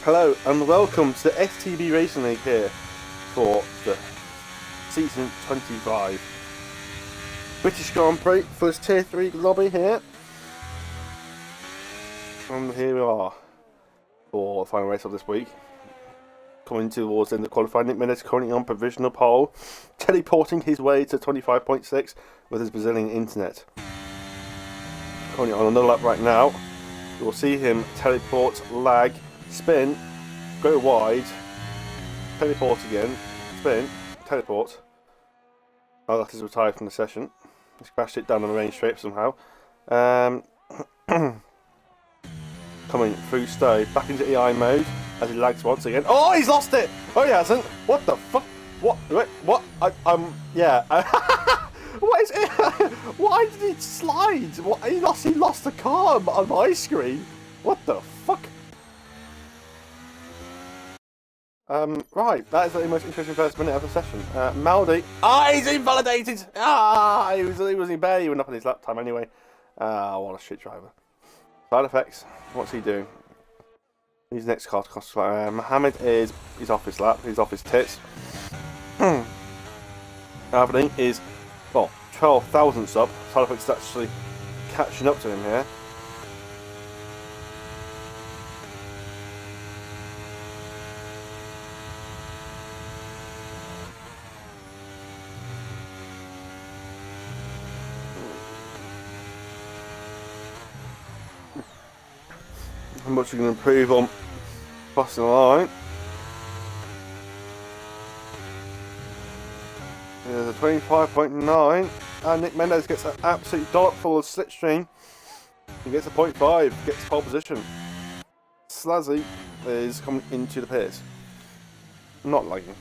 Hello and welcome to the STB Racing League here for the season 25 British Grand Prix for this Tier 3 lobby here. And here we are for the final race of this week. Coming towards the end of qualifying, Nick Mendes currently on provisional pole, teleporting his way to 25.6 with his Brazilian internet. Currently on another lap right now. You will see him teleport, lag, spin, go wide, teleport again, spin, teleport. Oh, that is retired from the session. He's crashed it down the main straight somehow. Coming through Stowe, back into EI mode as he lags once again. Oh, he's lost it! Oh, he hasn't. What the fuck? What? Wait, what? Yeah. What is it? Why did he slide? What? He lost the car on my screen. What the fuck? Right, that is the most interesting first minute of the session. Maldi. He's invalidated! He barely went up on his lap time anyway. What a shit driver. Side effects. What's he doing? His next car to cost. Mohammed he's off his lap. He's off his tits. Happening is, well, 12 thousandths up. Side effects actually catching up to him here. How much you can improve on crossing the line. There's a 25.9 and Nick Mendes gets an absolute dollop full of slipstream. He gets a 0.5, gets pole position. Slazzy is coming into the pits. Not lagging.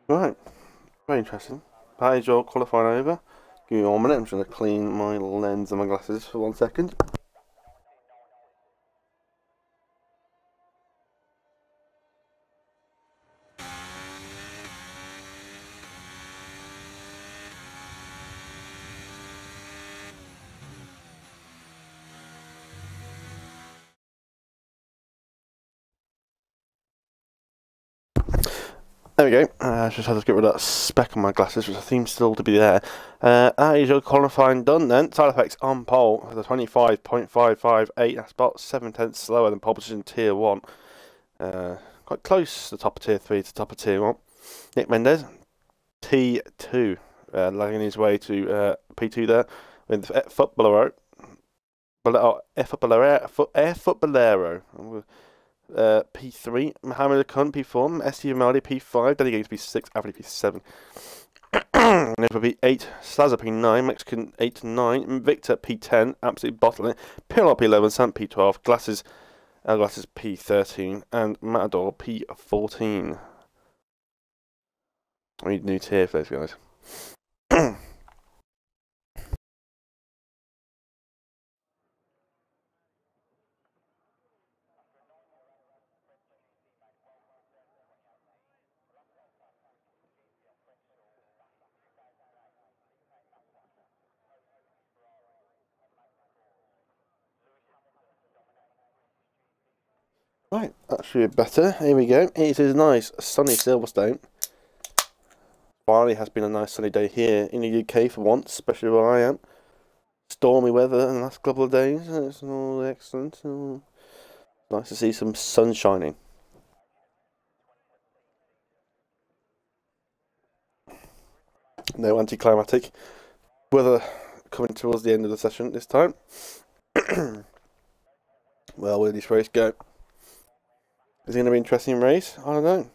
Right, very interesting. That is your qualifying over. Give me 1 minute, I'm just going to clean my lens and my glasses for 1 second. There we go. I just had to get rid of that speck on my glasses, which seems still to be there. That is your qualifying done then. Side effects on pole for the 25.558. That's about 7 tenths slower than pole position tier 1. Quite close to the top of tier 3 to the top of tier 1. Nick Mendes, T2, lagging his way to P2 there with Footballero. P3, Mohammed Akun P4, STB Maldi P5, Delegated P6, Average P7. Nipper P8, Slazer P9, Mexican 8 to 9, Victor P10, absolute bottling, Pilar P11, Sant P12, Glasses P13, and Matador P14. I need a new tier for those guys. Right, that should be better. Here we go. It is nice sunny Silverstone. Finally has been a nice sunny day here in the UK for once, especially where I am. Stormy weather in the last couple of days. It's all excellent. Nice to see some sun shining. No anticlimactic weather coming towards the end of the session this time. Well, where did this race go? Is it going to be an interesting race? I don't know.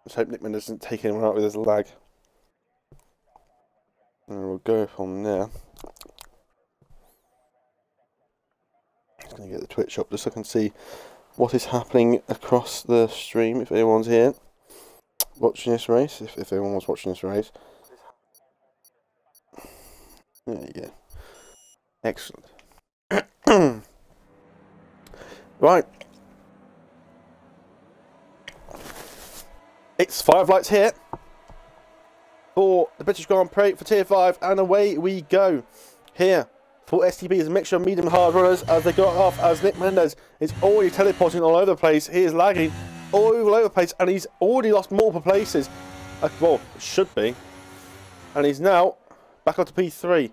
Let's hope Nick Mendes doesn't take anyone out with his lag. And we'll go from there. Just going to get the Twitch up just so I can see what is happening across the stream if anyone's here watching this race, if anyone was watching this race. There you go. Excellent. Right. It's 5 lights here for the British Grand Prix for Tier 5, and away we go. Here for STB is a mixture of medium and hard runners as they got off, as Nick Mendes is already teleporting all over the place. He is lagging all over the place, and he's already lost multiple places. Well, should be. And he's now back up to P3.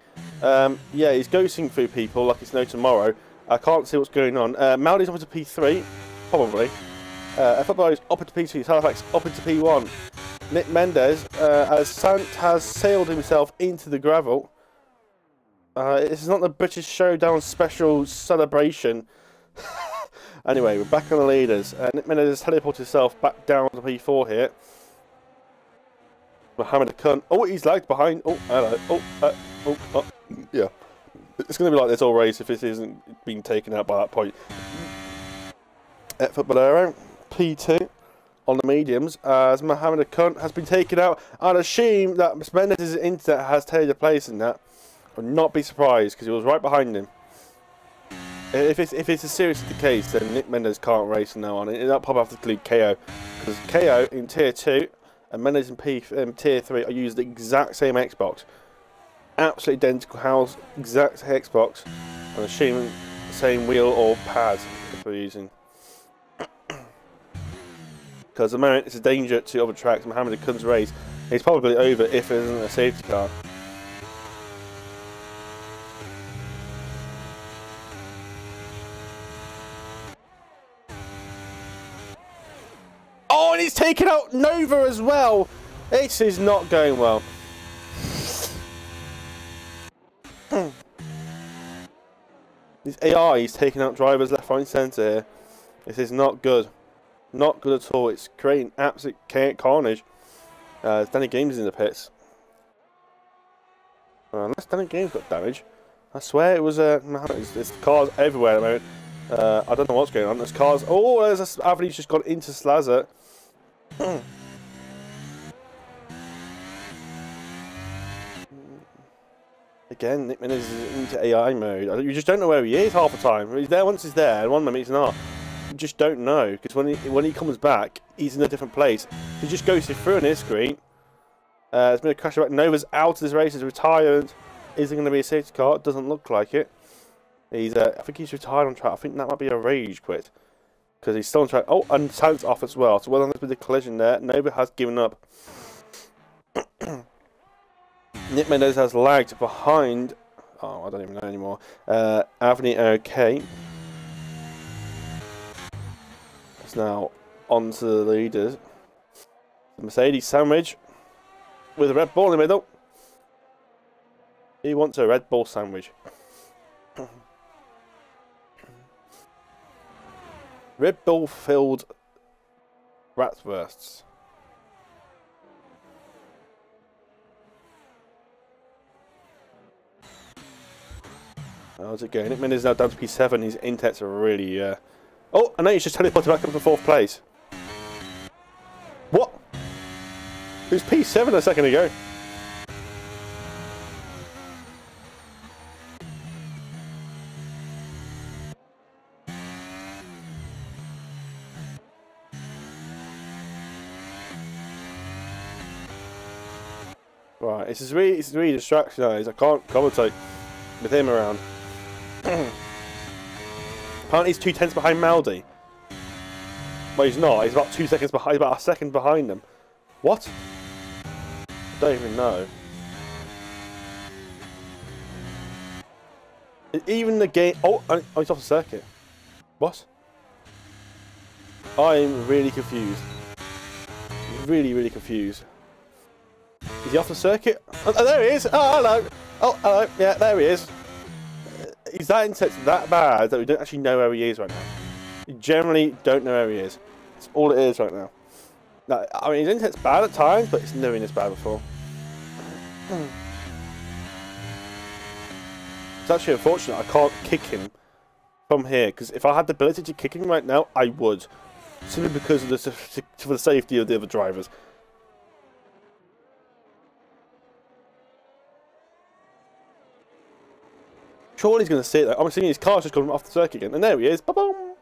Yeah, he's ghosting through people like it's no tomorrow. I can't see what's going on. Maldi's up into P3, probably. Football is up into P2, Halifax up into P1. Nick Mendes, as Sant has sailed himself into the gravel. This is not the British Showdown special celebration. Anyway, we're back on the leaders. Nick Mendes has teleported himself back down to P4 here. Mohammed Akun. Oh, he's lagged behind. Oh, hello. Oh, yeah. It's going to be like this all race if this isn't being taken out by that point. Footballero, P2 on the mediums, as Mohammed Akun has been taken out. I'd assume that Mendes' internet has taken a place in that. I would not be surprised because he was right behind him. If it's seriously the case, then Nick Mendes can't race from now on. That'll probably have to include KO, because KO in Tier 2 and Mendes in Tier 3 are using the exact same Xbox. Absolutely identical house, exact Xbox. I'm assuming the same wheel or pad that we're using. Because at the moment it's a danger to other tracks. Mohammed Akun's race is probably over if there isn't a safety car. Oh, and he's taken out Nova as well. This is not going well. These AI is taking out drivers left, right, and centre here. This is not good. Not good at all. It's creating absolute carnage. Danny Games is in the pits. Unless Danny Games got damage. I swear it was there's cars everywhere at the moment. I don't know what's going on. There's cars. Oh, there's a Avenue's just gone into Slazer. Again, Nick Mendes is into AI mode. You just don't know where he is half the time. He's there once he's there, and one moment he's not. You just don't know, because when he comes back, he's in a different place. He just goes through on his screen. There's been a crash back. Nova's out of this race. He's retired. Is there going to be a safety car? It doesn't look like it. He's I think he's retired on track. I think that might be a rage quit, because he's still on track. Oh, and Sant's off as well. So well done with the collision there. Nova has given up. Nick Mendes has lagged behind. Oh, I don't even know anymore. Avenue OK. It's now on to the leaders. The Mercedes sandwich with a Red Bull in the middle. He wants a Red Bull sandwich. Red Bull filled bratwursts. How's it going? Nick Mendes is now down to P7. His intets are really... Oh, and now he's just teleported back up to 4th place. What? He was P7 a second ago. Right, it's really distraction, guys. I can't commentate with him around. Apparently he's 2/10 behind Maldi. Well, he's not. He's about 2 seconds behind. He's about a second behind them. What? I don't even know. Even the game. Oh, he's off the circuit. What? I'm really confused. Really, really confused. Is he off the circuit? Oh, there he is. Oh, hello. Oh, hello. Yeah, there he is. He's that intense, that bad that we don't actually know where he is right now. We generally don't know where he is. That's all it is right now. Now, I mean, his intent's bad at times, but it's never been this bad before. It's actually unfortunate I can't kick him from here, because if I had the ability to kick him right now, I would. Simply because of for the safety of the other drivers. surely he's going to see it. I'm seeing his car's just coming off the circuit again. And there he is. Ba-boom!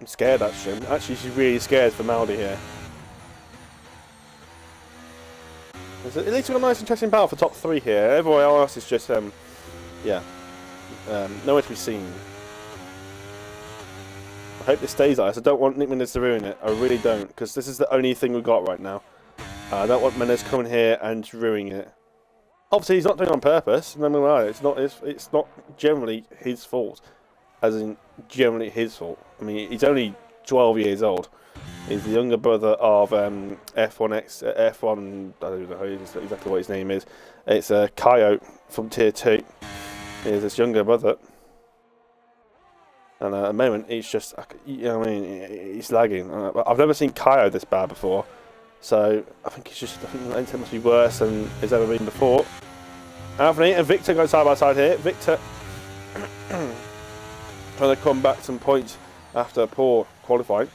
I'm scared, actually. Actually, she's really scared for Maldi here. At least we've got a nice, interesting battle for top 3 here. Everyone else is just, yeah, nowhere to be seen. I hope this stays like this. I don't want Nick Mendes to ruin it. I really don't, because this is the only thing we've got right now. I don't want Mendes coming here and ruining it. Obviously, he's not doing it on purpose. No, it's not generally his fault. As in, generally his fault. I mean, he's only 12 years old. He's the younger brother of F1X, F1. I don't know exactly what his name is. It's Coyote from Tier 2. He's his younger brother. And at the moment, he's just, you know what I mean, he's lagging. I've never seen Kyo this bad before. So, I think the intent must be worse than it's ever been before. Anthony and Victor go side by side here. Victor trying to come back some points after poor qualifying.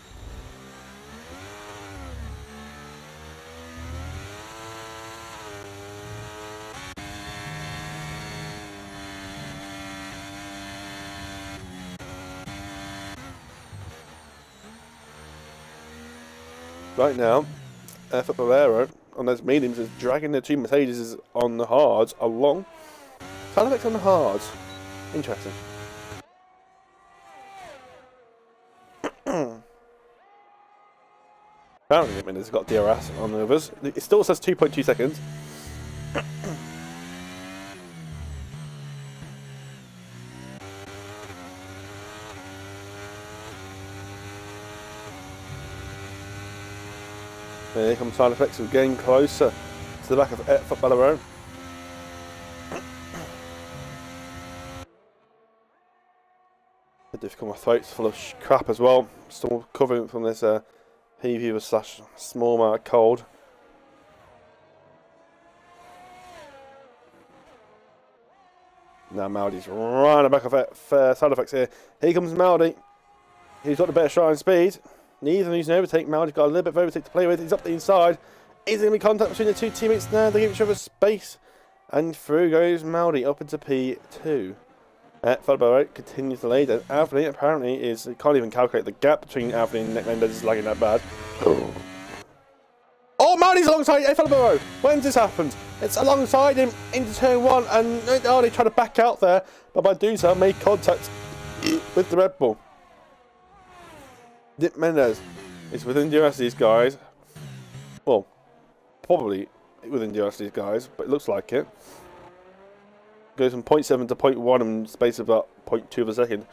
Right now, Footballero on those mediums is dragging the 2 Mercedes on the hards along. Sound effects on the hards. Interesting. Apparently, Nick Mendes has got DRS on the others. It still says 2.2 seconds. Here comes side effects of getting closer to the back of Footballero. The difficult, my throat's full of crap as well. Still covering from this PV slash small amount of cold. Now Maldi's right on the back of side effects here. Here comes Maldi. He's got the better shot and speed. Neither needs an overtake. Maldi's got a little bit of overtake to play with. He's up the inside. Is there going to be contact between the 2 teammates now? They give each other space. And through goes Maldi up into P2. Footballero continues to lead. And Anthony apparently is, can't even calculate the gap between Anthony and Nick Mendes is lagging that bad. Oh, Maldi's alongside Footballero. When's this happened? It's alongside him into turn 1. And oh, they try to back out there. But by doing so, made contact with the Red Bull. Nick Mendes is within DRS these guys. Well, probably within DRS these guys, but it looks like it. Goes from 0.7 to 0.1 in the space of about 0.2 of a second.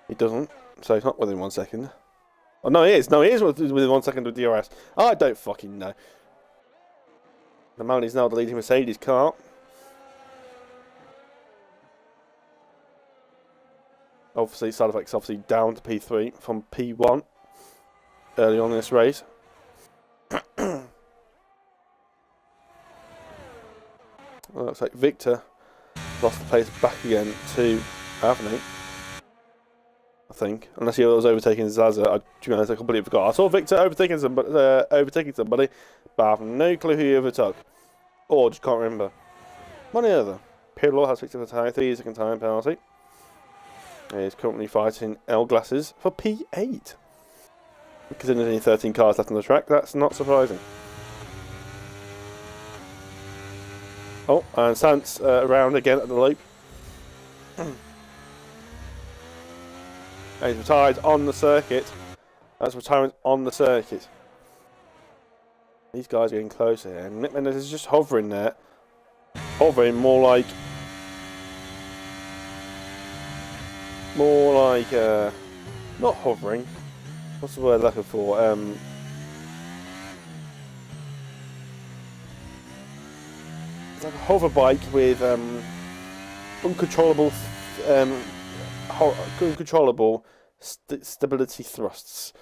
He doesn't, so he's not within 1 second. Oh, no, he is. No, he is within 1 second of DRS. I don't fucking know. The man is now the leading Mercedes car. Obviously, side effects obviously down to P3 from P1 early on in this race. Well, looks like Victor lost the place back again to Anthony, I think. Unless he was overtaking Zaza, to be honest, I completely forgot. I saw Victor overtaking somebody, but I have no clue who he overtook. Or just can't remember. Money other. Pirlo has 6 3 second time penalty. He's currently fighting L Glasses for P8. Because there's only 13 cars left on the track, that's not surprising. Oh, and Sant's around again at the loop. And he's retired on the circuit. That's retirement on the circuit. These guys are getting closer here. And Nick Mendes is just hovering there. Hovering more like... not hovering. What's the word I'm looking for? It's like a hover bike with uncontrollable stability thrusts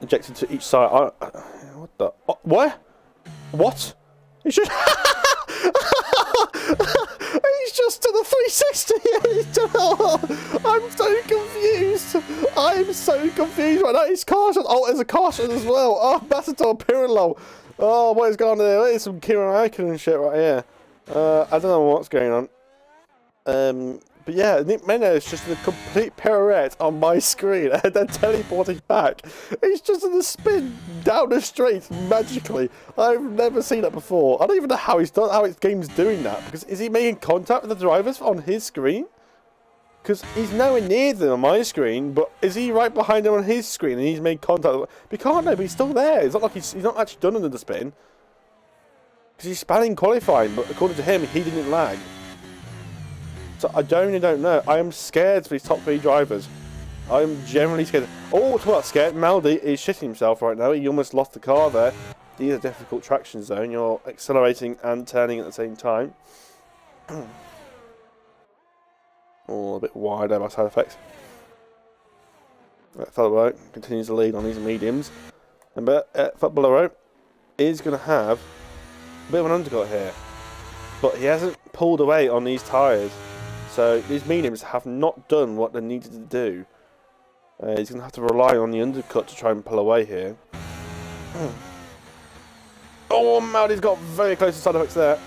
injected to each side. What the? Where? What? He's just just done a 360. I'm so confused. I'm so confused right now. He's caution. Oh, there's a caution as well. Oh, Matador Pirlo. Oh, what is going on there? There's some Kieran Raikkonen shit right here. I don't know what's going on. But yeah, Nick Mendes just a complete pirouette on my screen and then teleporting back. He's just in the spin down the straight magically. I've never seen that before. I don't even know how his game's doing that. Because is he making contact with the drivers on his screen? Because he's nowhere near them on my screen, but is he right behind them on his screen and he's made contact? We can't know, but he's still there. It's not like he's not actually done under the spin. Because he's spanning qualifying, but according to him, he didn't lag. So I genuinely don't know. I am scared for these top 3 drivers. I am generally scared. Oh, talk about scared. Maldi is shitting himself right now. He almost lost the car there. These are difficult traction zone. You're accelerating and turning at the same time. Oh, a bit wide there by side effects. Fabio continues to lead on these mediums. And Fabio is going to have a bit of an undercut here. But he hasn't pulled away on these tyres. So these mediums have not done what they needed to do. He's going to have to rely on the undercut to try and pull away here. Oh, Maldi's got very close to side effects there.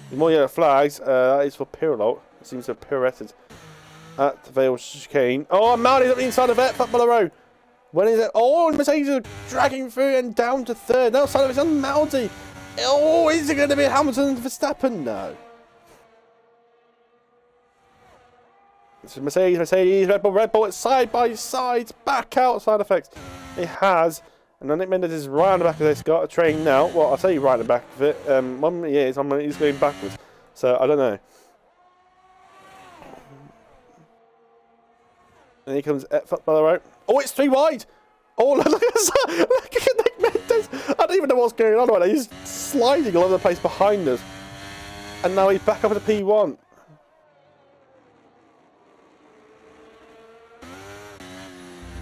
There's more yellow flags. That is for Pirlo. It seems to have pirouetted at the Vale chicane. Oh, Maldi's up the inside of it. Footballer row. When is it? Oh, Mercedes are dragging through and down to third. Now side effects on Maldi. Oh, is it going to be Hamilton and Verstappen? No. This is Mercedes, Red Bull, it's side by side, back out side effects. It has, and then Nick Mendes is right on the back of this, got a train now. Well, I'll tell you right on the back of it. One minute he is, one minute he's going backwards. So, I don't know. And here comes Fabio. Oh, it's 3 wide! Oh, look at that! Look at Nick Mendes! I don't even know what's going on right now. He's sliding all over the place behind us. And now he's back up at the P1.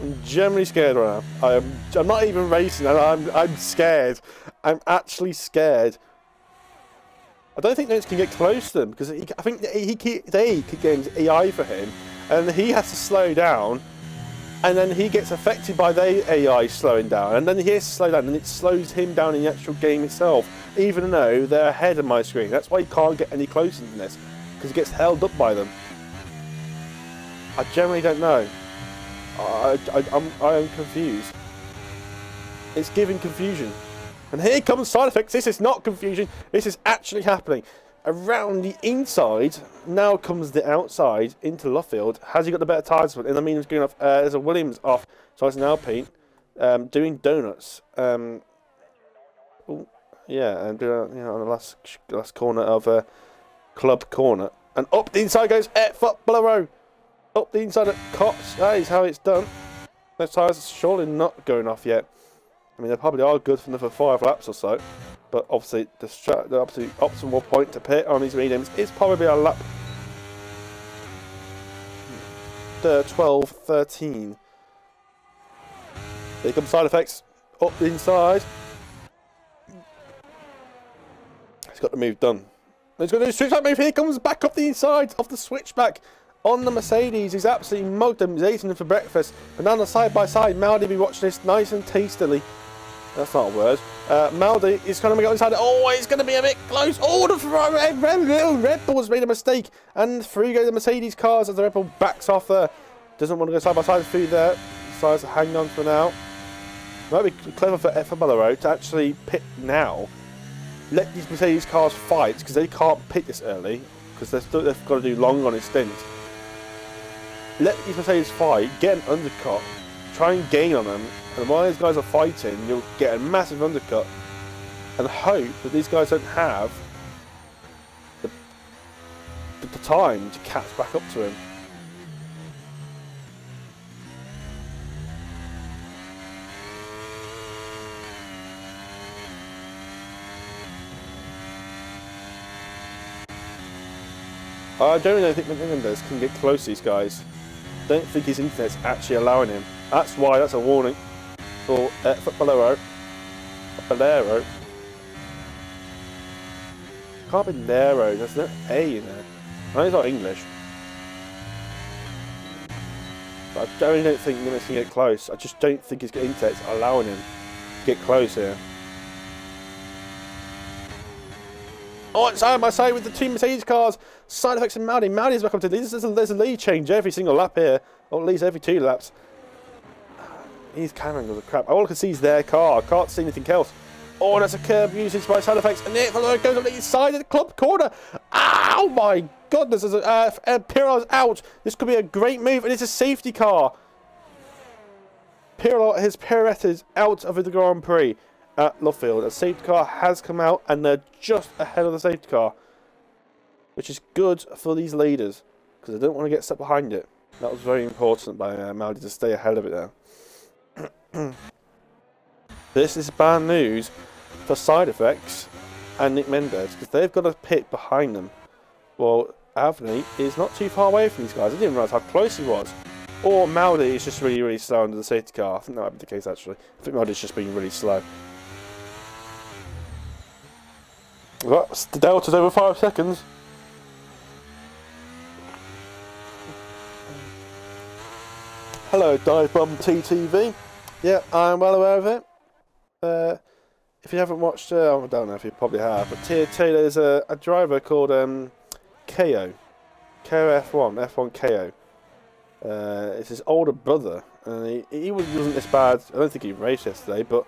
I'm generally scared right now. I'm not even racing. I'm scared. I'm actually scared. I don't think Notes can get close to them because I think they keep getting AI for him, and he has to slow down, and then he gets affected by the AI slowing down, and then he has to slow down, and it slows him down in the actual game itself, even though they're ahead of my screen. That's why he can't get any closer than this, because he gets held up by them. I generally don't know. I am confused. It's giving confusion. And here comes side effects. This is not confusion. This is actually happening. Around the inside, now comes the outside into Luffield. Has he got the better tyres? And I mean, he's going off. There's a Williams off, so it's an Alpine doing donuts. Oh, yeah, and doing on the last corner of Club Corner, and up the inside goes Fabio. Up the inside of Cops. That is how it's done. Those tyres are surely not going off yet. I mean, they probably are good for another 5 laps or so. But obviously, the absolute optimal point to pit on these mediums is probably a lap 12, 13. Here come side effects. Up the inside. He's got the move done. He's going to do a switchback move. Here comes back up the inside of the switchback. On the Mercedes, he's absolutely mugged them, he's eating them for breakfast. And down the side by side, Maldi be watching this nice and tastily. That's not a word. Maldi is going to go inside. Oh, it's going to be a bit close. Oh, the Red Bull's made a mistake. And through go the Mercedes cars as the Red Bull backs off there. Doesn't want to go side by side through there. Decides to hang on for now. Might be clever for Fabio to actually pit now. Let these Mercedes cars fight, because they can't pit this early. Because they've got to do long on his stint. Let these Mercedes fight, get an undercut, try and gain on them, and while these guys are fighting, you'll get a massive undercut, and hope that these guys don't have the time to catch back up to him. I don't really think Menendez can get close to these guys. Don't think his internet's actually allowing him. That's why that's a warning for Fabio. Can't be Nero. There's no A in there. I know he's not English. But I don't think Nimitz can get close. I just don't think his intellect is allowing him to get close here. Oh, it's out of my side with the two Mercedes cars. Side effects and Maudi. Maudi's back up to the lead. There's a lead change every single lap here. Or at least every 2 laps. These cameras are crap. All I can see is their car. I can't see anything else. Oh, that's a curb usage by side effects. And it goes on the inside of the club corner. Oh my goodness. Pirlo's out. This could be a great move. And it's a safety car. Pirlo has pirouetted out of the Grand Prix at Luffield. A safety car has come out and they're just ahead of the safety car. Which is good for these leaders. Because they don't want to get stuck behind it. That was very important by Maudi to stay ahead of it there. This is bad news for side effects and Nick Mendes because they've got a pit behind them. Well, Avni is not too far away from these guys. I didn't realise how close he was. Or Maudi is just really, really slow under the safety car. I think that might be the case actually. I think Maudi's just being really slow. Well, the delta's over 5 seconds. Hello, Dive Bomb TTV. Yeah, I'm well aware of it. If you haven't watched, I don't know if you probably have, but Tier 2, there's a driver called KO. KO F1, F1 KO. It's his older brother, and he wasn't this bad. I don't think he raced yesterday, but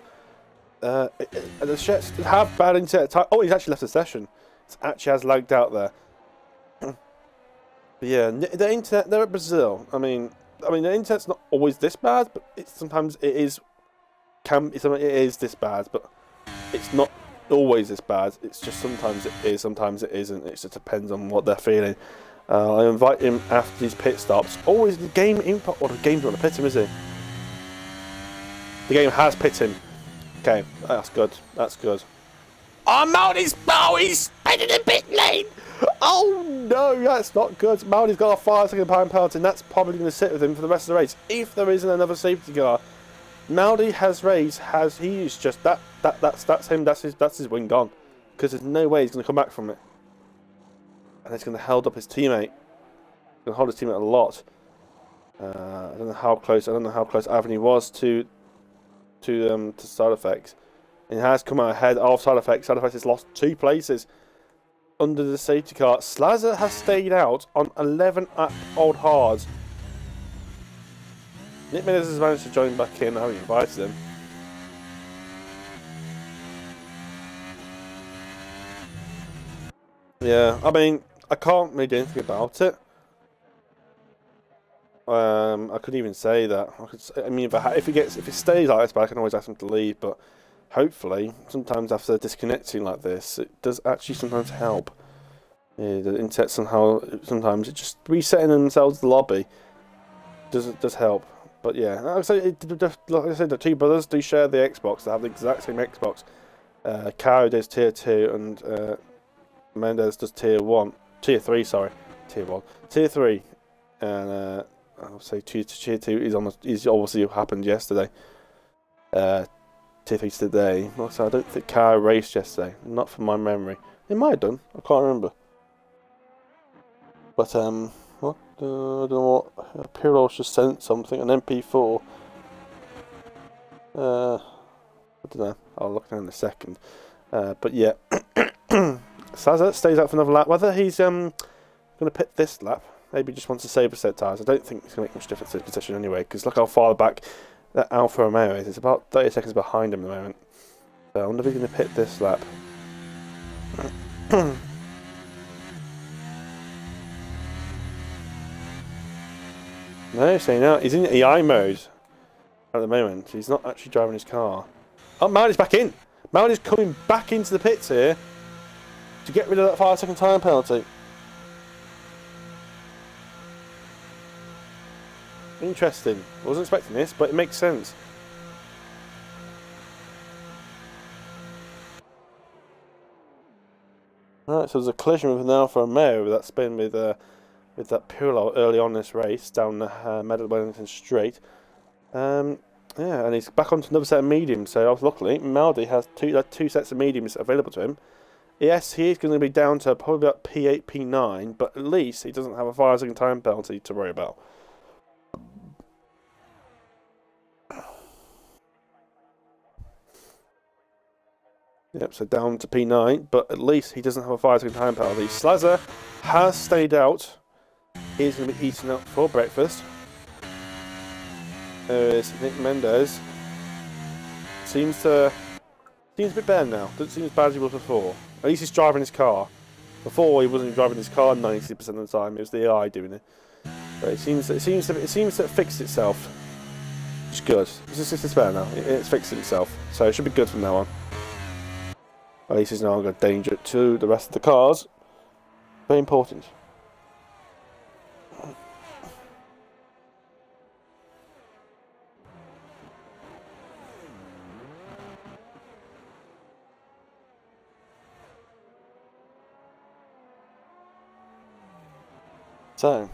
the Jets have bad internet time. Oh, he's actually left the session. It actually has lagged out there. But yeah, the internet, they're at Brazil. I mean, the internet's not always this bad, but sometimes it is. It is this bad, but it's not always this bad. It's just sometimes it is, sometimes it isn't. It just depends on what they're feeling. I invite him after these pit stops. Oh, is the game input? Or the game's not going to pit him, is he? The game has pit him. Okay, that's good. That's good. Oh, Maudi's heading in pit lane. Oh no, that's not good. Maudi's got a 5-second time penalty, and that's probably going to sit with him for the rest of the race if there isn't another safety car. Maudi he's just that's him. That's his win gone, because there's no way he's going to come back from it, and it's going to hold up his teammate. Going to hold his teammate a lot. I don't know how close. Avni was to side effects. And he has come out ahead of side effects. Side effects has lost 2 places under the safety car. Slazer has stayed out on 11 at Old Hards. Nick Mendes has managed to join back in. I haven't invited him. Yeah, I mean, I can't really do anything about it. I couldn't even say that. I mean, if it stays like this, but I can always ask him to leave. But hopefully, sometimes after disconnecting like this, it does actually sometimes help. Yeah, the internet sometimes it just resetting themselves the lobby does help. But yeah, like I said, the 2 brothers do share the Xbox. They have the exact same Xbox. Caro does Tier 2 and Mendes does Tier 3. Sorry, Tier 1, Tier 3, and I'll say Tier 2 is obviously happened yesterday. Tier 3 today. Also, I don't think Caro raced yesterday. Not from my memory. It might have done. I can't remember. But what? I don't know what. Pirlo's just sent something. An MP4. I don't know. I'll look at it in a second. But yeah, Saza stays out for another lap. Whether he's going to pit this lap, maybe just wants to save a set of tyres. I don't think it's going to make much difference to his position anyway. Because look how far back that Alfa Romeo is. It's about 30 seconds behind him at the moment. So I wonder if he's going to pit this lap. No, saying no. He's in EI mode at the moment. He's not actually driving his car. Oh, Maudi's back in. Maudi's coming back into the pits here to get rid of that 5-second time penalty. Interesting. I wasn't expecting this, but it makes sense. Alright, so there's a collision with an Alfa Romeo with that spin with that Pirlo early on this race down the Wellington Straight. Yeah, and he's back onto another set of mediums. So luckily, Maudi has two sets of mediums available to him, Yes, he is going to be down to probably about P8, P9, but at least he doesn't have a 5-second time penalty to worry about. Yep, so down to P9, but at least he doesn't have a 5-second time penalty. Slazzer has stayed out. He's going to be eating up for breakfast. There's Nick Mendes. Seems a bit better now. Doesn't seem as bad as he was before. At least he's driving his car. Before he wasn't driving his car 90% of the time. It was the AI doing it. But it seems to have fixed itself. Which is good. It's better now. It's fixed itself. So it should be good from now on. At least he's now got danger to the rest of the cars. Very important. So,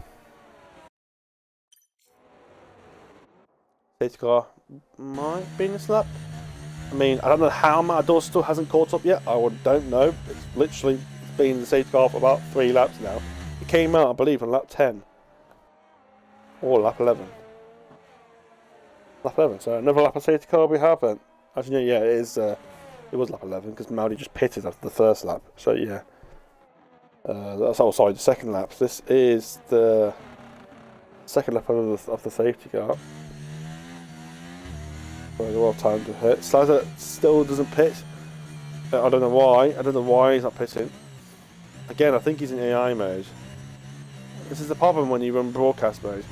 safety car might be in this lap. I mean, I don't know how Matador still hasn't caught up yet. I don't know. It's literally been in the safety car for about 3 laps now. It came out, I believe, on lap 10 or lap 11. Lap 11. So another lap of safety car we haven't. Actually, yeah, it is. It was lap 11 because Maudi just pitted after the first lap. So yeah. That's outside the second lap. This is the second lap of the safety car. So a lot of time to hit. Slazzer still doesn't pit. I don't know why. I don't know why he's not pitting. Again, I think he's in AI mode. This is the problem when you run broadcast mode.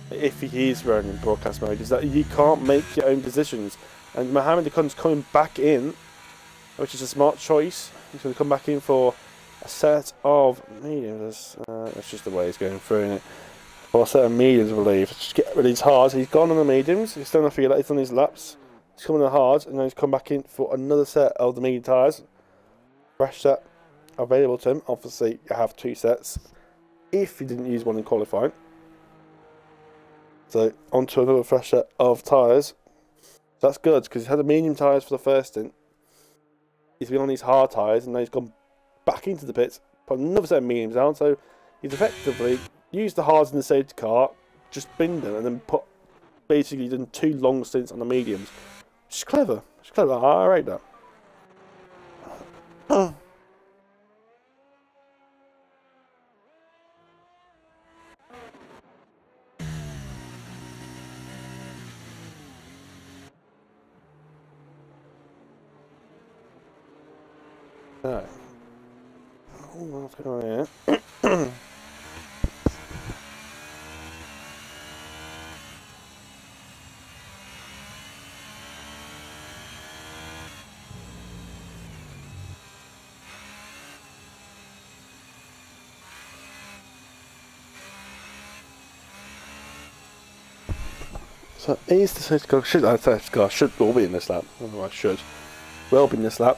If he is running broadcast mode, is that you can't make your own decisions. And Mohammed Khan's coming back in, which is a smart choice. He's going to come back in for a set of mediums. That's just the way he's going through it. For a set of mediums, I believe. Just get rid of his hards. He's gone on the mediums. He's still not feel like he's done his laps. He's coming on the hards, and then he's come back in for another set of the medium tyres. Fresh set available to him. Obviously, you have 2 sets if you didn't use one in qualifying. So, onto another fresh set of tyres. That's good because he's had the medium tyres for the first stint. He's been on these hard tyres, and now he's gone back into the pits, put another set of mediums down, so he's effectively used the hards in the safety car, just binned them, and then basically done 2 long stints on the mediums. It's clever. It's clever. I rate that. So, what's going on here? So is the safety car should will be in this lap. Oh, I should. Will be in this lap.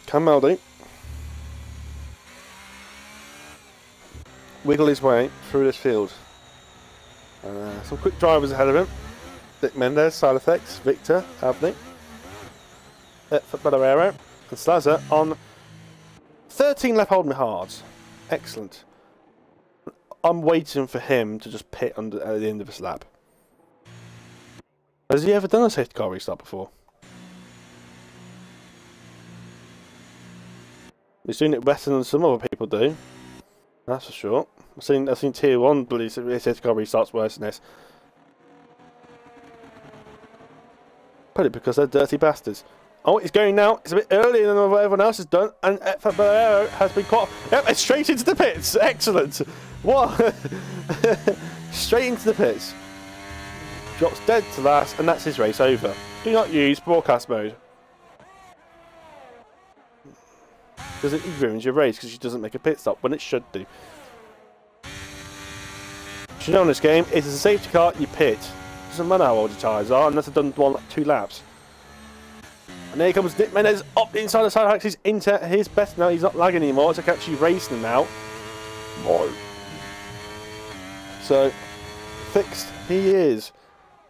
Can Maudi wiggle his way through this field? Some quick drivers ahead of him. Nick Mendes, side effects, Victor, Avni, Ballarero, and Slazzer on 13 left holding hards. Excellent. I'm waiting for him to just pit at the end of this lap. Has he ever done a safety car restart before? We've seen it better than some other people do. That's for sure. I've seen Tier 1 believe safety car restarts worse than this. Probably because they're dirty bastards. Oh, it's going now. It's a bit earlier than what everyone else has done. And Ballarero has been caught. Yep, it's straight into the pits. Excellent. What? Straight into the pits. Drops dead to last, and that's his race over. Do not use broadcast mode. Because it ruins your race because it doesn't make a pit stop when it should do. You know, in this game, it is a safety car, you pit. It doesn't matter how old your tyres are, unless I've done 2 laps. And there comes Nick Mendes up the inside of the side axis into his best now. He's not lagging anymore. It's actually racing now. So, fixed he is.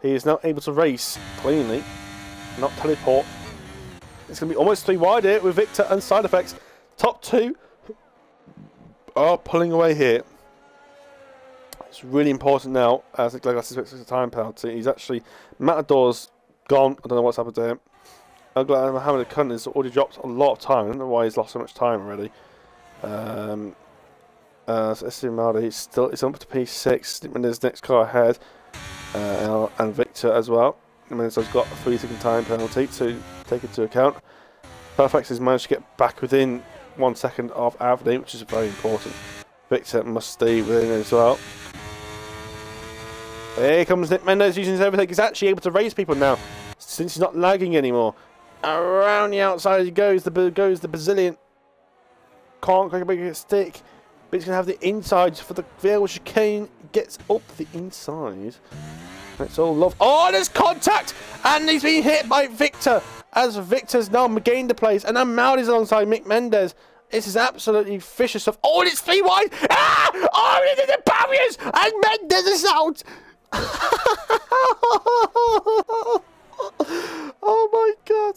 He is now able to race cleanly, not teleport. It's going to be almost 3 wide here with Victor and Side Effects. Top 2 are pulling away here. It's really important now, as the Glass expects a time penalty. He's actually, Matador's gone. I don't know what's happened to him. Mohammed Khan has already dropped a lot of time. I don't know why he's lost so much time already. So STB he's still, it's up to P6. There's next car ahead. And Victor as well. So he's got a 3-second time penalty to take into account. Perfect has managed to get back within 1 second of Avni, which is very important. Victor must stay within as well. Here comes Nick Mendes using his overtake. He's actually able to race people now, since he's not lagging anymore. Around the outside he goes. The Brazilian. Can't quite make a stick, but he's going to have the inside for the veil chicane. Gets up the inside. That's all love. Oh, there's contact! And he's been hit by Victor, as Victor's now gained the place. And now Maldi's alongside Mick Mendes. This is absolutely vicious stuff. Oh, and it's 3 wide! Ah! Oh, it is the barriers! And Mendes is out! Oh my god!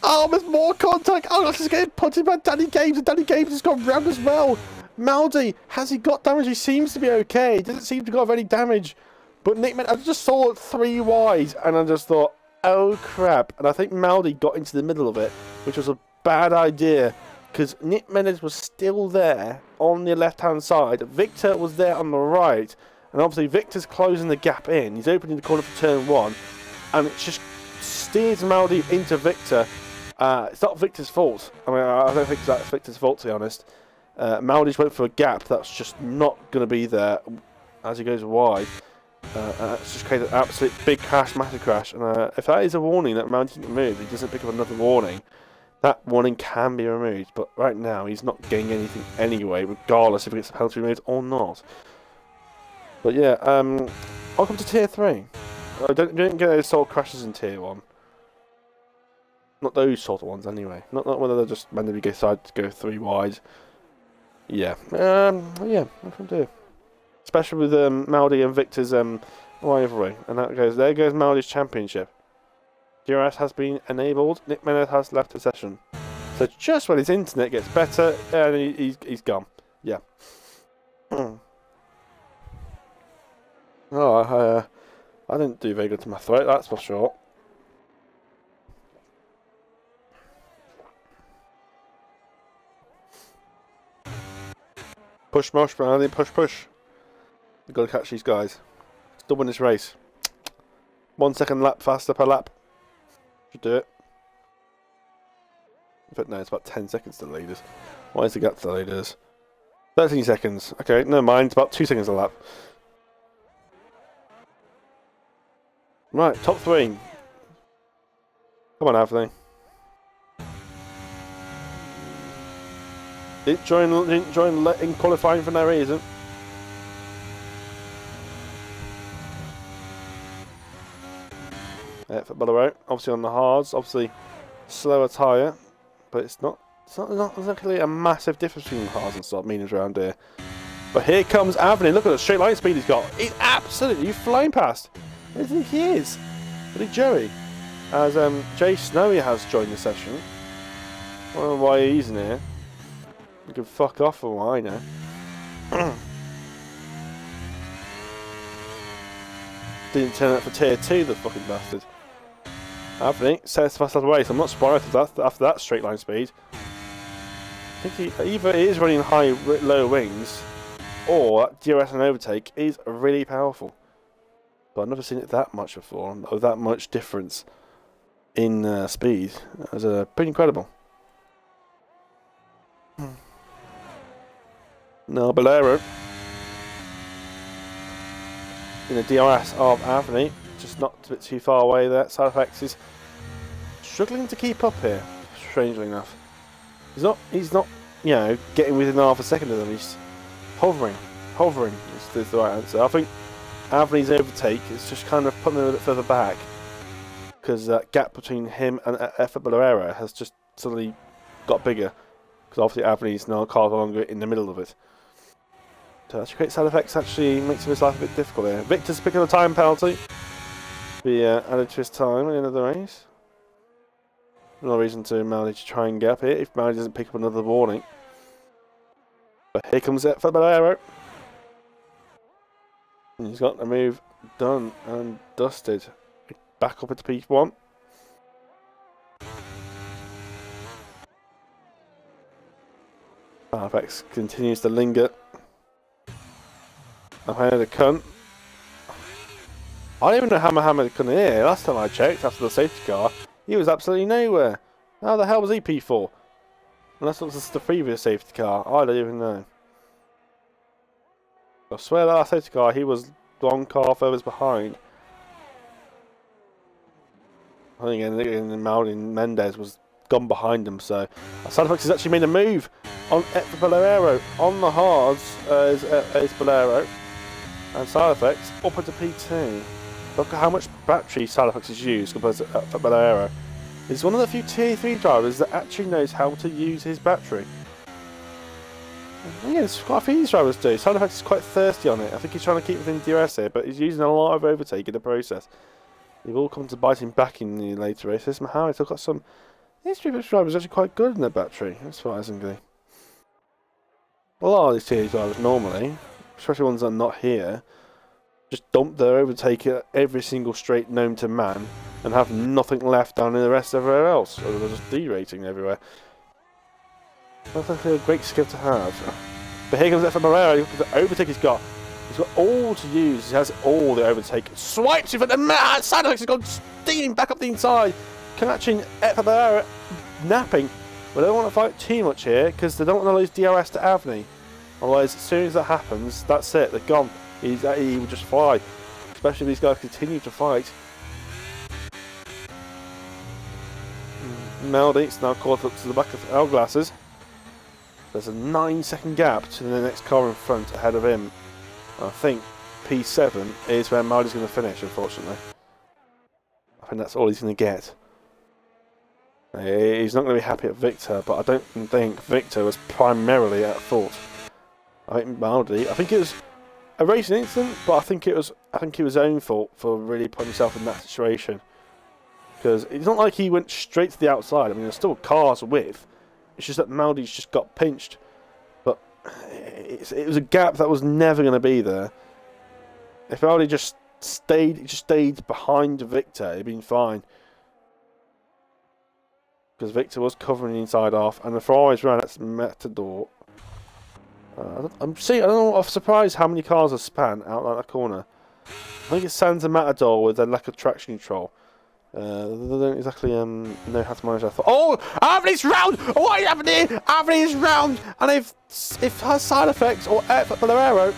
Oh, there's more contact! Oh, this is getting punted by Danny Games, and Danny Games has gone round as well. Maldi, has he got damage? He seems to be okay. He doesn't seem to have any damage. But Nick Mendes, I just saw it 3 wide, and I just thought, oh crap. And I think Maldi got into the middle of it, which was a bad idea, because Nick Mendes was still there on the left-hand side. Victor was there on the right, and obviously Victor's closing the gap in. He's opening the corner for turn 1, and it just steers Maldi into Victor. It's not Victor's fault. I mean, I don't think that's Victor's fault, to be honest. Maldi's went for a gap that's just not going to be there as he goes wide. It's just created an absolute big crash, massive crash. And if that is a warning that Maldi didn't move, he doesn't pick up another warning, that warning can be removed. But right now, he's not getting anything anyway, regardless if he gets the penalty removed or not. But yeah, welcome to Tier 3. I don't get those sort of crashes in Tier 1. Not those sort of ones, anyway. Not whether they're just randomly decide to go 3 wide. Yeah. Yeah, nothing to do. Especially with Maldi and Victor's rivalry. And there goes Maldi's championship. DRS has been enabled. Nick Mendes has left the session. So just when his internet gets better, and he's gone. Yeah. Oh, I didn't do very good to my throat, that's for sure. Push, Maldi, push. We've got to catch these guys. Still win this race. 1 second lap faster per lap. Should do it. But no, it's about 10 seconds to the leaders. Why is the gap to the leaders? 13 seconds. Okay, never mind. It's about 2 seconds a lap. Right, top 3. Come on, Anthony. Didn't join in qualifying for no reason. For Belarus, obviously on the hards, obviously slower tyre, but it's not exactly a massive difference between hards and soft mediums around here. But here comes Anthony. Look at the straight line speed he's got. He's absolutely flying past. Who do you think he is? Really, Joey? As Jay Snowy has joined the session. I don't know why he's in here. You can fuck off for all I know. Didn't turn up for tier 2, the fucking bastard. Anthony says fast away, so I'm not surprised after that straight line speed. I think he either is running low wings, or that DRS and overtake is really powerful. But I've never seen it that much before, or that much difference in speed. That was pretty incredible. Now Bolero in the DRS of Anthony, just not a bit too far away there. Side effects is struggling to keep up here, strangely enough. He's not, you know, getting within half a second of them. He's hovering is the right answer. I think Anthony's overtake is just kind of putting him a bit further back, because that gap between him and Efa Bolero has just suddenly got bigger, because obviously Anthony's now no longer in the middle of it. actually create side effects actually makes his life a bit difficult here. Victor's picking a time penalty. Be added to his time at the end of the race. No reason to Maldi to try and get up here if Maldi doesn't pick up another warning. But here comes it for Bolero. And he's got the move done and dusted. Back up into P1. Apex continues to linger. I've had a cunt. I don't even know how Mohammed couldn't here. Last time I checked after the safety car, he was absolutely nowhere. How the hell was he P4? Unless it was the previous safety car. I don't even know. I swear that last safety car, he was one car furthest behind. I think again Maldi Mendez was gone behind him, so Sandfox has actually made a move on Bolero on the hards as Bolero, and side effects up into P2. Look at how much battery side effects is used compared to Bolero. He's one of the few tier 3 drivers that actually knows how to use his battery. Yeah, there's quite a few of these drivers do. Side effects is quite thirsty on it. I think he's trying to keep within DRS here, but he's using a lot of overtake in the process. They've all come to bite him back in the later races. Mohammed have got some. These previous drivers are actually quite good in their battery, surprisingly. A lot of these tier drivers normally, especially ones that are not here, just dump their overtake at every single straight known to man and have nothing left down in the rest everywhere else. So they're just derating everywhere. That's actually a great skill to have. But here comes F. Morero, the overtake he's got. He's got all to use. He has all the overtake. Swipes it, but the man side effects has gone steaming back up the inside. Catching F. Morero napping. But they don't want to fight too much here because they don't want to lose DRS to Avni. Otherwise, as soon as that happens, that's it. They're gone. He will just fly. Especially if these guys continue to fight. Maldi's now caught up to the back of Hourglasses. There's a 9-second gap to the next car in front ahead of him. I think P7 is where Maldi's going to finish, unfortunately. I think that's all he's going to get. He's not going to be happy at Victor, but I don't think Victor was primarily at fault. I think Maldi, I think it was a racing incident, but I think it was his own fault for really putting himself in that situation. Because it's not like he went straight to the outside. I mean, there's still cars with. It's just that Maldi's just got pinched. But it was a gap that was never going to be there. If Maldi just stayed behind Victor, it'd been fine. Because Victor was covering the inside off, and the Ferraris ran at Matador. I don't know. I'm surprised how many cars have span out like that corner. I think it's Santa Matador with their lack of traction control. They don't exactly know how to manage that. Oh, Avni's round! What is happening? Avni is round, and if her side effects or Bolero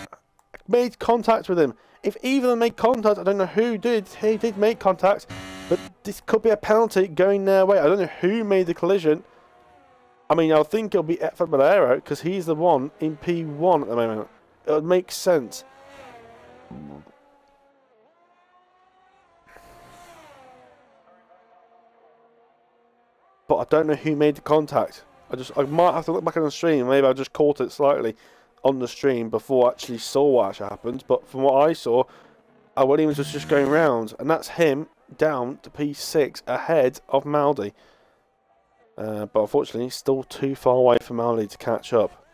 made contact with him, if either of them made contact, I don't know who did. He did make contact, but this could be a penalty going their way. I don't know who made the collision. I mean, I think it'll be Bolero because he's the one in P1 at the moment. It would make sense. But I don't know who made the contact. I might have to look back on the stream. Maybe I just caught it slightly on the stream before I actually saw what actually happened. But from what I saw, Williams was just going round, and that's him down to P6 ahead of Maldi. But unfortunately, he's still too far away from Maldi to catch up.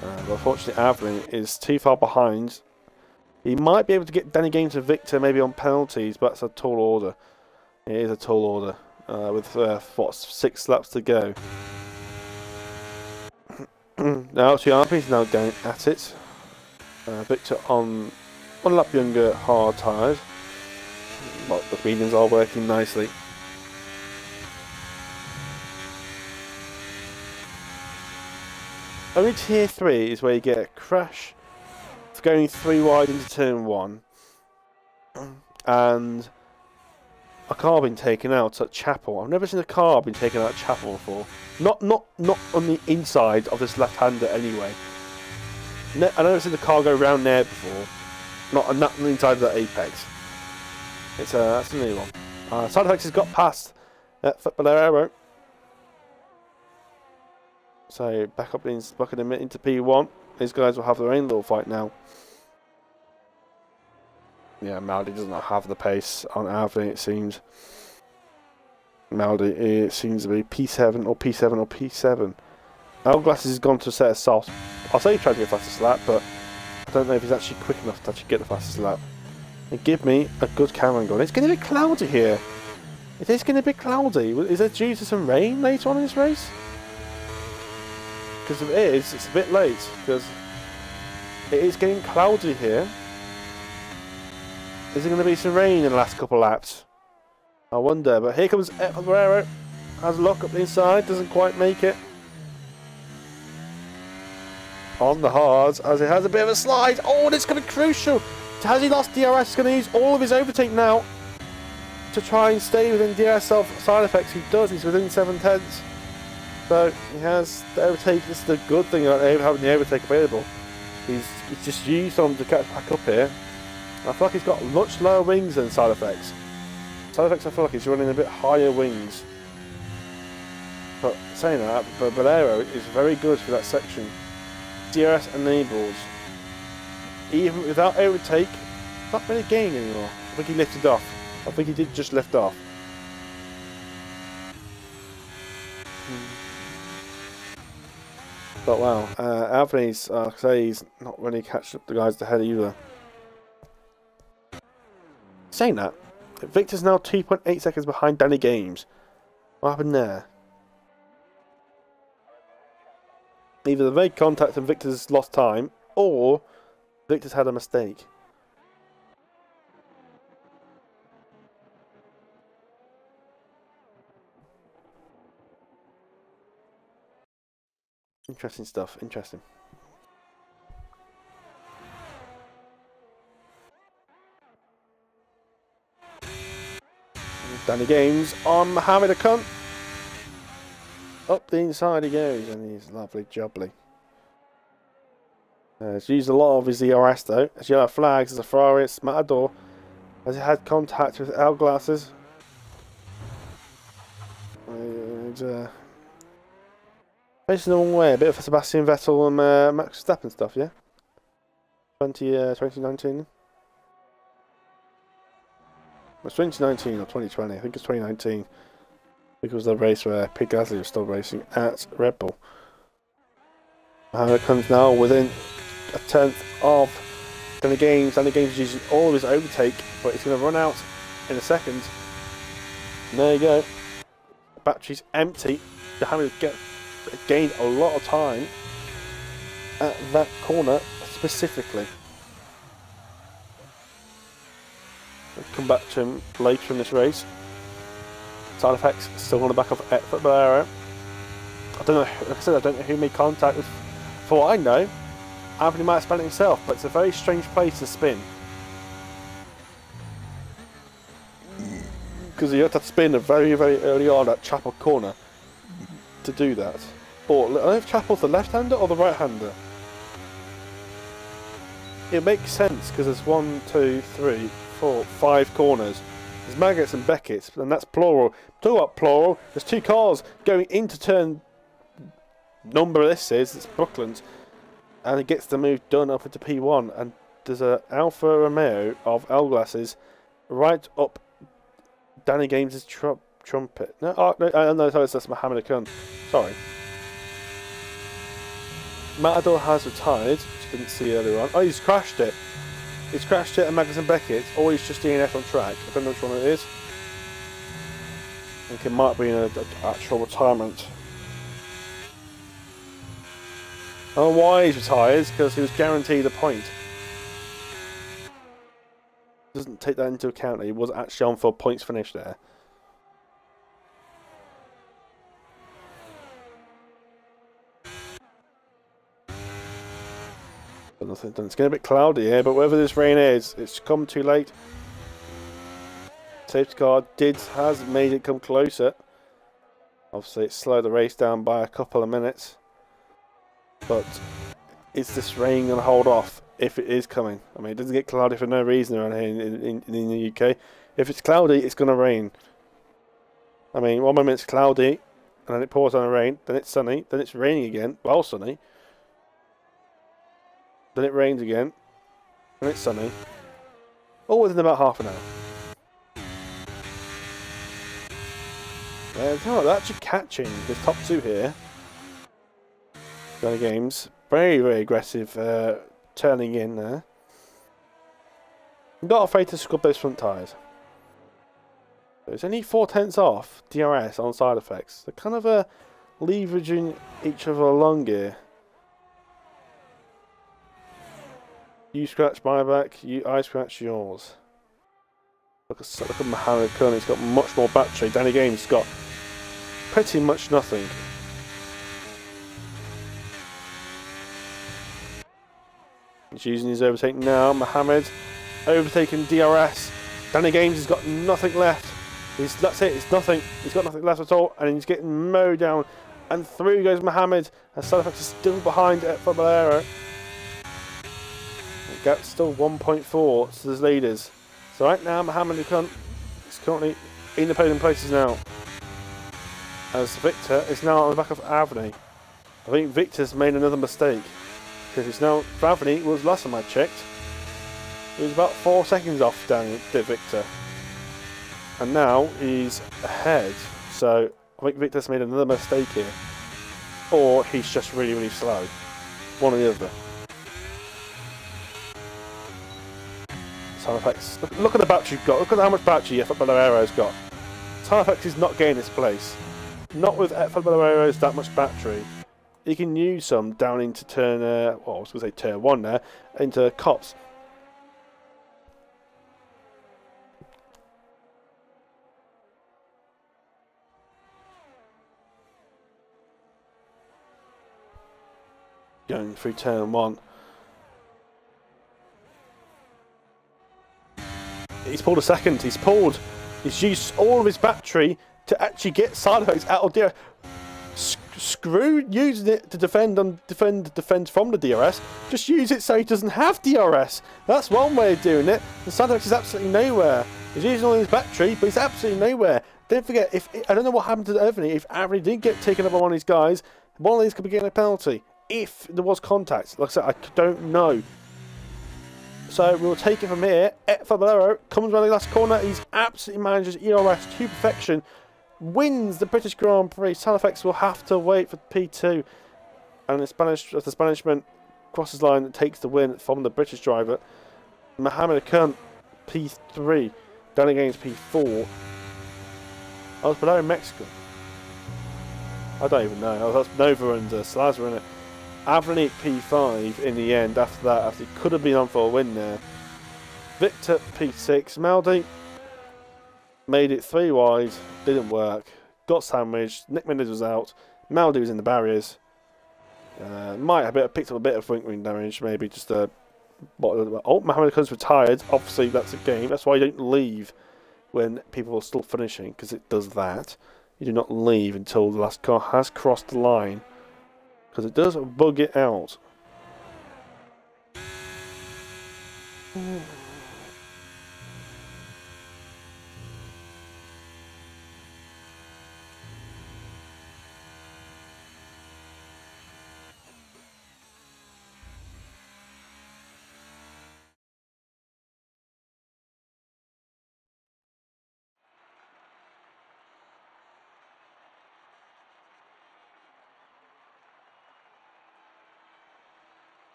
But unfortunately, Avni is too far behind. He might be able to get Danny Games to Victor maybe on penalties, but that's a tall order. It is a tall order. With what, 6 laps to go. Now Chiappi's now going at it. Victor on 1 lap younger, hard tyres. But the mediums are working nicely. Only tier 3 is where you get a crash for going 3 wide into turn 1. And a car being taken out at Chapel. I've never seen a car being taken out at Chapel before. Not on the inside of this left-hander anyway. I've never seen the car go around there before. Not on the inside of the apex. That's a new one. Side effects has got past Bolero. So back up into P1. These guys will have their own little fight now. Yeah, Maldi does not have the pace on Alvin, it seems. Maldi, it seems to be P7 or P7 or P7. Hourglasses has gone to set a soft. I'll say he tried to get fastest lap, but I don't know if he's actually quick enough to actually get the fastest lap. And give me a good camera angle. It's going to be cloudy here. It is going to be cloudy. Is it due to some rain later on in this race? Because if it is, it's a bit late. Because it is getting cloudy here. Is there going to be some rain in the last couple of laps? I wonder. But here comes Ferrero. Has a look up the inside. Doesn't quite make it. On the hards, as it has a bit of a slide. Oh, and it's going to be crucial. Has he lost DRS? He's going to use all of his overtake now to try and stay within DRS side effects. He does. He's within 7/10. So he has the overtake. This is the good thing about having the overtake available. He's just used them to catch back up here. I feel like he's got much lower wings than side effects. Side effects, I feel like he's running a bit higher wings. But saying that, but Valero is very good for that section. DRS enables. Even without overtake, not really gaining anymore. I think he lifted off. I think he did just lift off. But wow, Alvin's, like I say, he's not really catching up the guys ahead either. Saying that, Victor's now 2.8 seconds behind Danny Games. What happened there? Either the vague contact and Victor's lost time, or Victor's had a mistake. Interesting stuff, interesting. Danny Games on Mohammed Akun. Up the inside he goes, and he's lovely jubbly. He's used a lot of his ERS though. As yellow flags, as a Ferrari, it's Matador. As he had contact with L-glasses. And, facing the wrong way, a bit of Sebastian Vettel and Max Verstappen stuff, yeah? 2019. It was 2019 or 2020, I think it's 2019. I think it was the race where Pete Gasly was still racing at Red Bull. And it comes now within a tenth of Danny Games. Danny Games is using all of his overtake, but he's going to run out in a second. And there you go. The battery's empty. They're having to gained a lot of time at that corner specifically. We'll come back to him later in this race. Side effects still on the back of Valero. I don't know, like I said, I don't know who made contact with. For what I know, Anthony might have spun it himself, but it's a very strange place to spin. Because you have to spin very, very early on at Chapel Corner to do that. Or, I don't know if Chapel's the left-hander or the right-hander. It makes sense because there's 1, 2, 3, 4, 5 corners. There's Maggots and Beckett's, and that's plural. Talk about plural. There's 2 cars going into turn number this is, it's Brooklands, and it gets the move done up into P1, and there's a Alfa Romeo of L-glasses right up Danny Games' trumpet. No, no, sorry, that's Mohammed Akun. Sorry. Matador has retired, which I didn't see earlier on. Oh, he's crashed it. He's crashed it at Maggots and Beckett, or he's just DNF on track. I don't know which one it is. I think it might be an actual retirement. I don't know why he's retired, because he was guaranteed a point. Doesn't take that into account. He was actually on for points finish there. But nothing done. It's getting a bit cloudy here, but wherever this rain is, it's come too late. Safety car has made it come closer. Obviously, it slowed the race down by a couple of minutes. But is this rain going to hold off if it is coming? I mean, it doesn't get cloudy for no reason around here in the UK. If it's cloudy, it's going to rain. I mean, one moment it's cloudy, and then it pours on the rain, then it's sunny, then it's raining again, while sunny. then it rains again, and it's sunny. All within about half an hour. They're actually catching this top two here. Gunner Games, very, very aggressive turning in there. I'm not afraid to scrub those front tyres. It's only 4/10 off DRS on side effects. They're kind of leveraging each other along here. You scratch my back, I scratch yours. Look at Mohammed Khan, he's got much more battery. Danny Gaines has got pretty much nothing. He's using his overtake now. Mohammed overtaking DRS. Danny Gaines has got nothing left. That's it, it's nothing. He's got nothing left at all, and he's getting mowed down. And through goes Mohammed, and side effects is still behind at Fabulero. The gap's still 1.4 to the leaders. So right now, Mohammed Khan is currently in the podium places now. As Victor is now on the back of Avni. I think Victor's made another mistake. Because it's now, Avni was, last time I checked, he was about 4 seconds off down to Victor. And now he's ahead. So I think Victor's made another mistake here. Or he's just really, really slow. One or the other. Side effects. Look at the battery you've got. Look at how much battery Balarero's got. Side effects is not getting this place. Not with Balarero's that much battery. You can use some down into turn, well, I was going to say turn 1 there, into Cops. Going through turn 1. He's pulled a second. He's used all of his battery to actually get side effects out of DRS. Screw using it to defend from the DRS. Just use it so he doesn't have DRS. That's one way of doing it. The side effects is absolutely nowhere. He's using all his battery, but he's absolutely nowhere. Don't forget, I don't know what happened to Avni. If Avni did get taken up by one of these guys, one of these could be getting a penalty. If there was contact. Like I said, I don't know. So we'll take it from here. Fabulero comes around the last corner. He's absolutely manages ERS to perfection. Wins the British Grand Prix. Side effects will have to wait for P2. And the Spanishman crosses line that takes the win from the British driver. Mohammed Khan P3. Danny Gaines P4. I was below in Mexico. I don't even know. That's Nova and Salazar in it. Avni P5 in the end after that, after he could have been on for a win there. Victor P6. Maldi made it 3 wide, didn't work. Got sandwiched. Nick Mendes was out. Maldi was in the barriers. Might have picked up a bit of wing damage, maybe just a. Oh, Mohammed Khan's retired. Obviously, that's a game. That's why you don't leave when people are still finishing, because it does that. You do not leave until the last car has crossed the line. Because it does bug it out.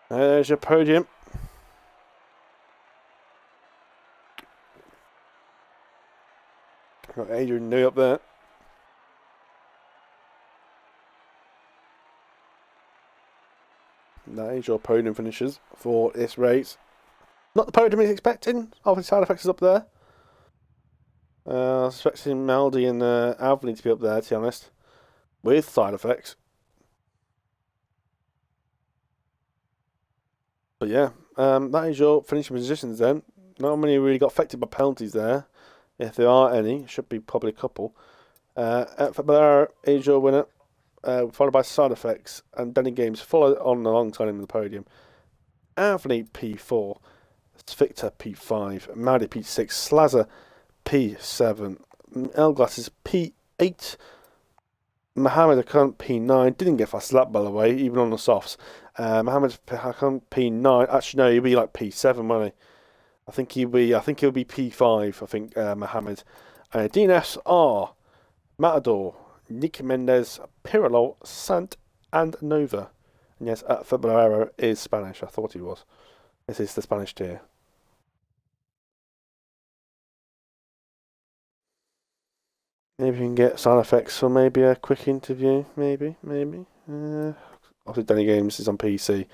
There's your podium. Got Adrian Newey up there. That is your podium finishes for this race. Not the podium he's expecting. Obviously, side effects is up there. I was expecting Maldi and Avni to be up there, to be honest, with side effects. But yeah, that is your finishing positions then. Not many really got affected by penalties there. If there are any, should be probably a couple. Fabulero is your winner, followed by side effects, and Danny Games followed on alongside him in the podium. Anthony P4, Victor P5, Maldi P6, Slazar P7, Elglass is P8. Mohammed Hakan P9. Didn't get fast lap, by the way, even on the softs. Mohammed Hakan P9. Actually, no, he'll be like P7, won't he? I think he'll be P5. I think Mohammed. DNFs are Matador, Nick Mendez, Pirlo, Sant, and Nova. And yes, Fabulero is Spanish. I thought he was. This is the Spanish tier. Maybe we can get sound effects or maybe a quick interview. Maybe. Obviously, Danny Games is on PC,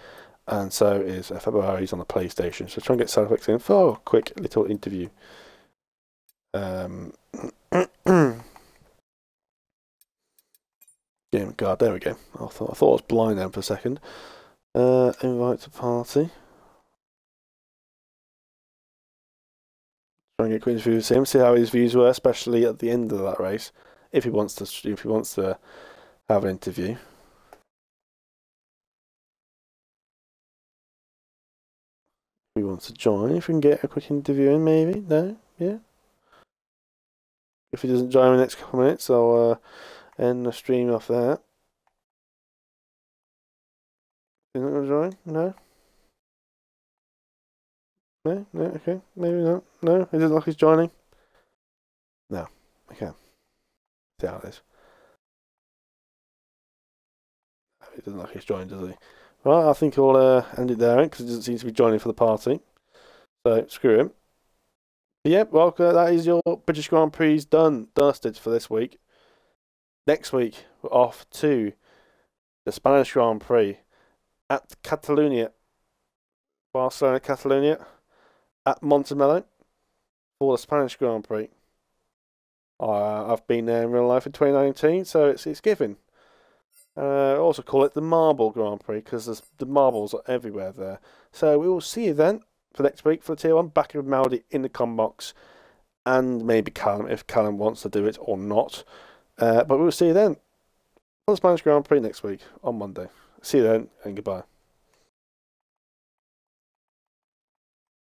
and so is February. He's on the PlayStation. So try and get sound effects in for a quick little interview. Game card. There we go. I thought I was blind then for a second. Invite to party. Try and get a quick interview with him. See how his views were, especially at the end of that race. If he wants to have an interview. If he wants to join, if we can get a quick interview in, maybe. No? Yeah? If he doesn't join in the next couple of minutes, I'll end the stream off there. Is not going to join? No? No? No? Okay. Maybe not. No? He doesn't like he's joining? No. Okay. See how it is. He doesn't like he's joined, does he? Right, I think I'll end it there because he doesn't seem to be joining for the party. So, screw him. But yeah, well, that is your British Grand Prix dusted for this week. Next week, we're off to the Spanish Grand Prix at Catalonia. Barcelona, Catalonia. At Montemelo for the Spanish Grand Prix. I've been there in real life in 2019, so it's given. I also call it the Marble Grand Prix because the marbles are everywhere there. So we will see you then for next week for the Tier 1. Back with Maldi in the com box. And maybe Callum, if Callum wants to do it or not. But we'll see you then for the Spanish Grand Prix next week on Monday. See you then and goodbye.